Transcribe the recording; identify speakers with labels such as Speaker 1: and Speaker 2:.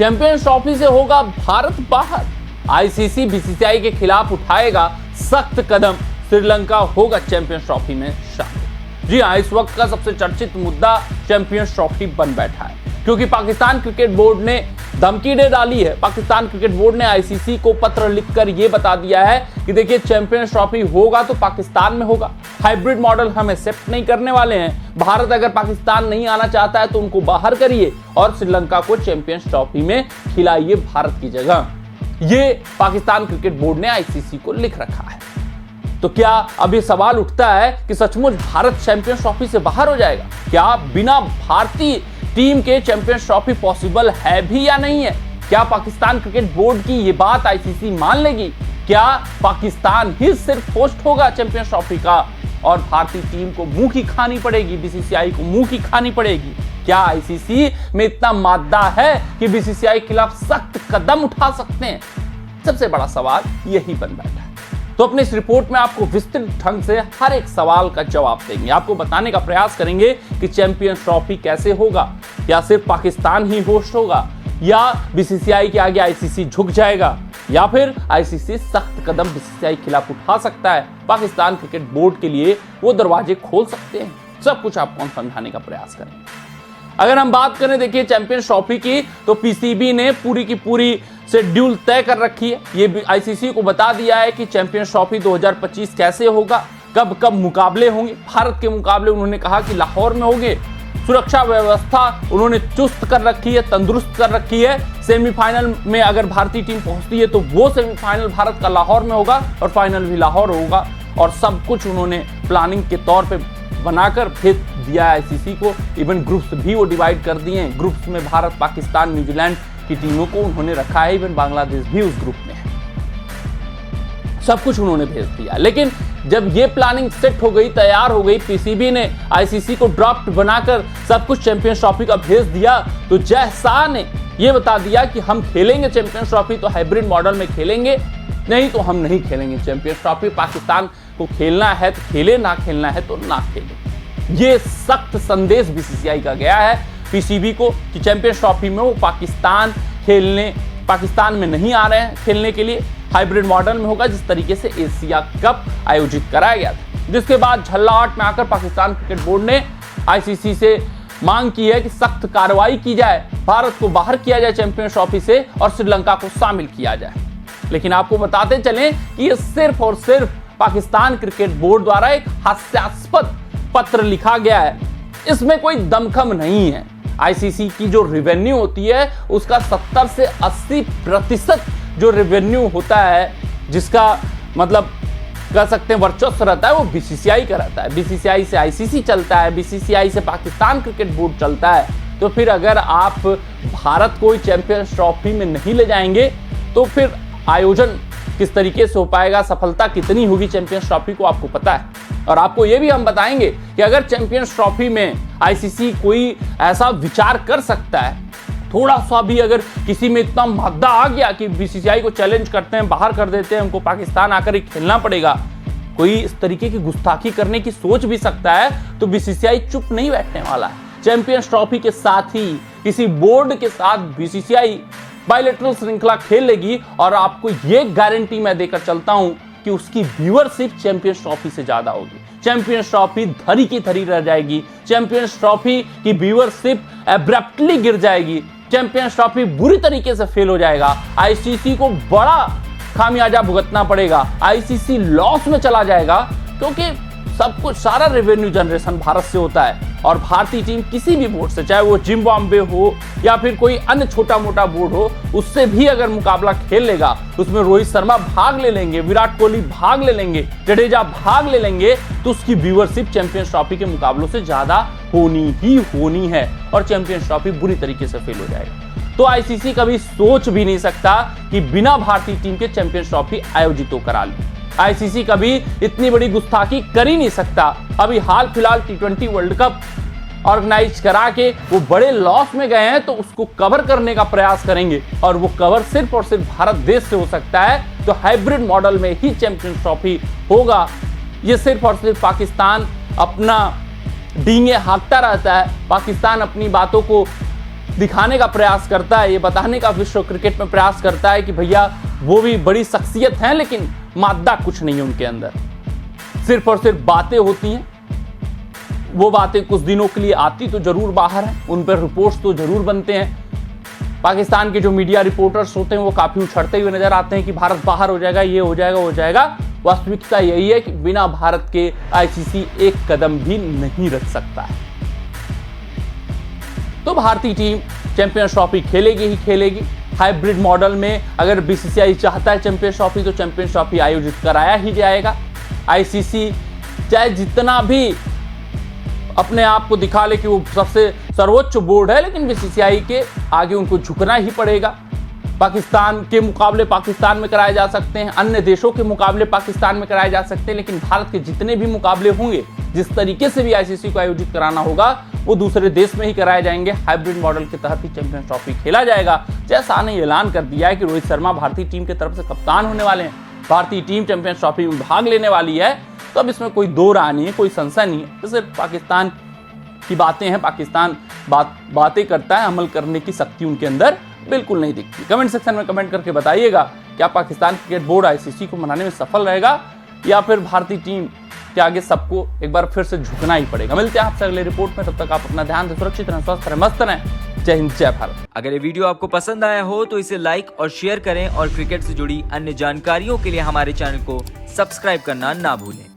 Speaker 1: Champions trophy से होगा भारत बाहर। आईसीसी बीसीसीआई के खिलाफ उठाएगा सख्त कदम, श्रीलंका होगा चैंपियंस ट्रॉफी में शामिल। जी हां, इस वक्त का सबसे चर्चित मुद्दा चैंपियंस ट्रॉफी बन बैठा है, क्योंकि पाकिस्तान क्रिकेट बोर्ड ने धमकी दे डाली है। पाकिस्तान क्रिकेट बोर्ड ने आईसीसी को पत्र लिखकर यह बता दिया है कि देखिए, चैंपियंस ट्रॉफी होगा तो पाकिस्तान में होगा, हाइब्रिड मॉडल हम एक्सेप्ट नहीं करने वाले हैं। भारत अगर पाकिस्तान नहीं आना चाहता है तो उनको बाहर करिए और श्रीलंका को चैंपियंस ट्रॉफी में खिलाइए भारत की जगह। ये पाकिस्तान क्रिकेट बोर्ड ने आईसीसी को लिख रखा है। तो क्या अभी सवाल उठता है कि सचमुच भारत चैंपियंस ट्रॉफी से बाहर हो जाएगा? क्या बिना भारतीय टीम के चैंपियंस ट्रॉफी पॉसिबल है भी या नहीं है? क्या पाकिस्तान क्रिकेट बोर्ड की ये बात आईसीसी मान लेगी? क्या पाकिस्तान ही सिर्फ होस्ट होगा चैंपियंस ट्रॉफी का और भारतीय टीम को मुंह की खानी पड़ेगी, बीसीसीआई को मुंह की खानी पड़ेगी? क्या आईसीसी में इतना मादा है कि बीसीसीआई के खिलाफ सख्त कदम उठा सकते हैं? सबसे बड़ा सवाल यही बन बैठा है। तो अपने इस रिपोर्ट में आपको विस्तृत ढंग से हर एक सवाल का जवाब देंगे। आपको बताने का प्रयास करेंगे कि चैंपियंस ट्रॉफी कैसे होगा, या सिर्फ पाकिस्तान ही होस्ट होगा, या बीसीसीआई के आगे आईसीसी झुक जाएगा, या फिर आईसीसी सख्त कदम बीसीसीआई के खिलाफ उठा सकता है, पाकिस्तान क्रिकेट बोर्ड के लिए वो दरवाजे खोल सकते हैं। सब कुछ आपको समझाने का प्रयास करेंगे। अगर हम बात करें देखिए चैंपियंस ट्रॉफी की, तो पीसीबी ने पूरी की पूरी शेड्यूल तय कर रखी है। ये आईसीसी को बता दिया है कि चैंपियंस ट्रॉफी 2025 कैसे होगा, कब कब मुकाबले होंगे। भारत के मुकाबले उन्होंने कहा कि लाहौर में होंगे। सुरक्षा व्यवस्था उन्होंने चुस्त कर रखी है, तंदुरुस्त कर रखी है। सेमीफाइनल में अगर भारतीय टीम पहुंचती है तो वो सेमीफाइनल भारत का लाहौर में होगा और फाइनल भी लाहौर होगा। और सब कुछ उन्होंने प्लानिंग के तौर पे बनाकर भेज दिया है आईसीसी को। इवन ग्रुप्स भी वो डिवाइड कर दिए हैं। ग्रुप्स में भारत, पाकिस्तान, न्यूजीलैंड की टीमों को उन्होंने रखा है। इवन बांग्लादेश भी उस ग्रुप में है। सब कुछ उन्होंने भेज दिया। लेकिन जब ये प्लानिंग सेट हो गई, तैयार हो गई, पीसीबी ने आईसीसी को ड्राफ्ट बनाकर सब कुछ चैंपियंस ट्रॉफी का भेज दिया, तो जय शाह ने ये बता दिया कि हम खेलेंगे चैंपियंस ट्रॉफी तो हाइब्रिड मॉडल में खेलेंगे, नहीं तो हम नहीं खेलेंगे चैंपियंस ट्रॉफी। पाकिस्तान को खेलना है तो खेले, ना खेलना है तो ना खेले। ये सख्त संदेश बीसीसीआई का गया है पीसीबी को कि चैंपियंस ट्रॉफी में वो पाकिस्तान में नहीं आ रहे हैं खेलने के लिए, हाइब्रिड मॉडल में होगा, जिस तरीके से एशिया कप आयोजित कराया गया था। जिसके बाद झल्लाहट में आकर पाकिस्तान क्रिकेट बोर्ड ने आईसीसी से मांग की है कि सख्त कार्रवाई की जाए, भारत को बाहर किया जाए चैंपियंस ट्रॉफी से और श्रीलंका को शामिल किया जाए। लेकिन आपको बताते चलें कि ये सिर्फ और सिर्फ पाकिस्तान क्रिकेट बोर्ड द्वारा एक हास्यास्पद पत्र लिखा गया है। इसमें कोई दमखम नहीं है। आईसीसी की जो रेवेन्यू होती है उसका 70 से 80% जो रेवेन्यू होता है, जिसका मतलब कह सकते हैं वर्चस्व रहता है, वो बीसीसीआई का रहता है। बीसीसीआई से आईसीसी चलता है, बीसीसीआई से पाकिस्तान क्रिकेट बोर्ड चलता है। तो फिर अगर आप भारत को चैंपियंस ट्रॉफी में नहीं ले जाएंगे तो फिर आयोजन किस तरीके से हो पाएगा, सफलता कितनी होगी चैंपियंस ट्रॉफी को आपको पता है। और आपको ये भी हम बताएंगे कि अगर चैंपियंस ट्रॉफी में आईसीसी कोई ऐसा विचार कर सकता है, थोड़ा सा भी अगर किसी में इतना मादा आ गया कि बीसीसीआई को चैलेंज करते हैं, बाहर कर देते हैं, उनको पाकिस्तान आकर ही खेलना पड़ेगा, कोई इस तरीके की गुस्ताखी करने की सोच भी सकता है, तो बीसीसीआई चुप नहीं बैठने वाला है। चैंपियंस ट्रॉफी के साथ ही किसी बोर्ड के साथ बीसीसीआई बायलैटरल श्रृंखला खेल लेगी और आपको ये गारंटी मैं देकर चलता हूं कि उसकी व्यूअरशिप चैंपियंस ट्रॉफी से ज्यादा होगी। चैंपियंस ट्रॉफी धरी की धरी रह जाएगी। चैंपियंस ट्रॉफी की व्यूअरशिप एब्रप्टली गिर जाएगी। चैंपियंस ट्रॉफी बुरी तरीके से फेल हो जाएगा। आईसीसी को बड़ा खामियाजा भुगतना पड़ेगा। आईसीसी लॉस में चला जाएगा, क्योंकि सब कुछ, सारा रेवेन्यू जनरेशन भारत से होता है और भारतीय टीम किसी भी बोर्ड से, चाहे वो जिम्बाब्वे हो या फिर कोई अन्य छोटा मोटा बोर्ड हो, उससे भी अगर मुकाबला खेल लेगा, उसमें रोहित शर्मा भाग ले लेंगे, विराट कोहली भाग ले लेंगे, जडेजा भाग ले लेंगे, तो उसकी व्यूअरशिप चैंपियंस ट्रॉफी के मुकाबलों से ज्यादा होनी ही होनी है और चैंपियंस ट्रॉफी बुरी तरीके से फेल हो जाएगा। तो आईसीसी कभी सोच भी नहीं सकता कि बिना भारतीय टीम के चैंपियंस ट्रॉफी आयोजित करा ले। आईसीसी कभी इतनी बड़ी गुस्ताखी कर ही नहीं सकता। अभी हाल फिलहाल T20 वर्ल्ड कप ऑर्गेनाइज करा के वो बड़े लॉस में गए हैं, तो उसको कवर करने का प्रयास करेंगे और वो कवर सिर्फ और सिर्फ भारत देश से हो सकता है। तो हाइब्रिड मॉडल में ही चैंपियंस ट्रॉफी होगा। ये सिर्फ और सिर्फ पाकिस्तान अपना डींगे हाँकता रहता है, पाकिस्तान अपनी बातों को दिखाने का प्रयास करता है, ये बताने का विश्व क्रिकेट में प्रयास करता है कि भैया वो भी बड़ी शख्सियत हैं, लेकिन मादा कुछ नहीं है उनके अंदर, सिर्फ और सिर्फ बातें होती हैं। वो बातें कुछ दिनों के लिए आती तो जरूर बाहर हैं, उन पर रिपोर्ट्स तो जरूर बनते हैं। पाकिस्तान के जो मीडिया रिपोर्टर्स होते हैं वो काफी उछड़ते हुए नजर आते हैं कि भारत बाहर हो जाएगा, ये हो जाएगा, हो जाएगा। वास्तविकता यही है कि बिना भारत के आईसीसी एक कदम भी नहीं रख सकता है। तो भारतीय टीम चैंपियंस ट्रॉफी खेलेगी ही खेलेगी। हाइब्रिड मॉडल में अगर बीसीसीआई चाहता है चैंपियंस ट्रॉफी, तो चैंपियंस ट्रॉफी आयोजित कराया ही जाएगा। आईसीसी चाहे जितना भी अपने आप को दिखा ले कि वो सबसे सर्वोच्च बोर्ड है, लेकिन बीसीसीआई के आगे उनको झुकना ही पड़ेगा। पाकिस्तान के मुकाबले पाकिस्तान में कराए जा सकते हैं, अन्य देशों के मुकाबले पाकिस्तान में कराए जा सकते हैं, लेकिन भारत के जितने भी मुकाबले होंगे, जिस तरीके से भी आईसीसी को आयोजित कराना होगा, वो दूसरे देश में ही कराए जाएंगे। हाइब्रिड मॉडल के तहत ही चैंपियंस ट्रॉफी खेला जाएगा। जैसा ने ऐलान कर दिया है कि रोहित शर्मा भारतीय टीम की तरफ से कप्तान होने वाले हैं, भारतीय टीम चैंपियंस ट्रॉफी में भाग लेने वाली है, तो अब इसमें कोई दो राय नहीं है, कोई संशय नहीं है। तो सिर्फ पाकिस्तान की बातें हैं, पाकिस्तान बातें करता है, अमल करने की शक्ति उनके अंदर बिल्कुल नहीं दिखती। कमेंट सेक्शन में कमेंट करके बताइएगा, क्या पाकिस्तान क्रिकेट बोर्ड आईसीसी को मनाने में सफल रहेगा, या फिर भारतीय टीम के आगे सबको एक बार फिर से झुकना ही पड़ेगा। मिलते हैं आपसे अगले रिपोर्ट में, तब तक आप अपना ध्यान दें, सुरक्षित रहें, स्वस्थ रहें, मस्त रहें। जय हिंद, जय भारत।
Speaker 2: अगर ये वीडियो आपको पसंद आया हो तो इसे लाइक और शेयर करें, और क्रिकेट से जुड़ी अन्य जानकारियों के लिए हमारे चैनल को सब्सक्राइब करना ना भूलें।